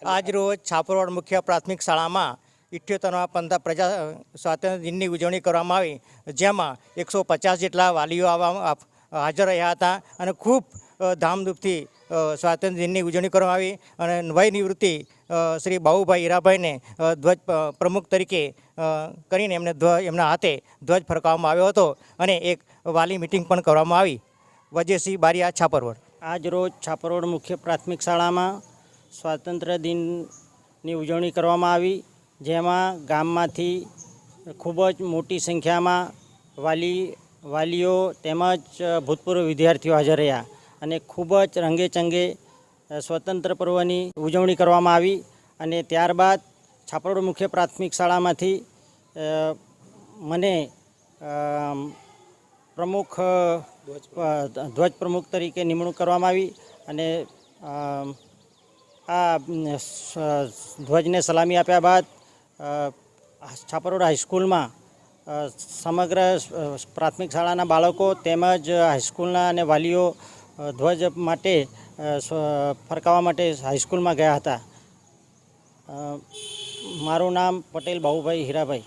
આજ રોજ છાપરોડ મુખ્ય પ્રાથમિક શાળામાં 78મા પ્રજા સ્વાતંત્ર્ય દિનની ઉજવણી કરવામાં આવી, જેમાં 150 જેટલા વાલીઓ હાજર રહ્યા હતા અને ખૂબ ધામધૂમથી સ્વાતંત્ર્ય દિનની ઉજવણી કરવામાં આવી. અને વય નિવૃત્તિ શ્રી બાબુભાઈ હીરાભાઈને ધ્વજ પ્રમુખ તરીકે કરીને એમના હાથે ધ્વજ ફરકાવવામાં આવ્યો હતો અને એક વાલી મિટિંગ પણ કરવામાં આવી. વજયસિંહ બારિયા, છાપરોડ. આજ રોજ છાપરોડ મુખ્ય પ્રાથમિક શાળામાં સ્વાતંત્ર્ય દિનની ઉજવણી કરવામાં આવી, જેમાં ગામમાંથી ખૂબ જ મોટી સંખ્યામાં વાલીઓ તેમજ ભૂતપૂર્વ વિદ્યાર્થીઓ હાજર રહ્યા અને ખૂબ જ રંગેચંગે સ્વતંત્ર પર્વની ઉજવણી કરવામાં આવી. અને ત્યારબાદ છાપરોડ મુખ્ય પ્રાથમિક શાળામાંથી મને ધ્વજ પ્રમુખ તરીકે નિમણૂક કરવામાં આવી અને આ ધ્વજને સલામી આપ્યા બાદ છાપરોડ હાઈસ્કૂલમાં સમગ્ર પ્રાથમિક શાળાના બાળકો તેમજ હાઈસ્કૂલના અને વાલીઓ ધ્વજ માટે ફરકાવવા માટે હાઈસ્કૂલમાં ગયા હતા. મારું નામ પટેલ બાબુભાઈ હીરાભાઈ.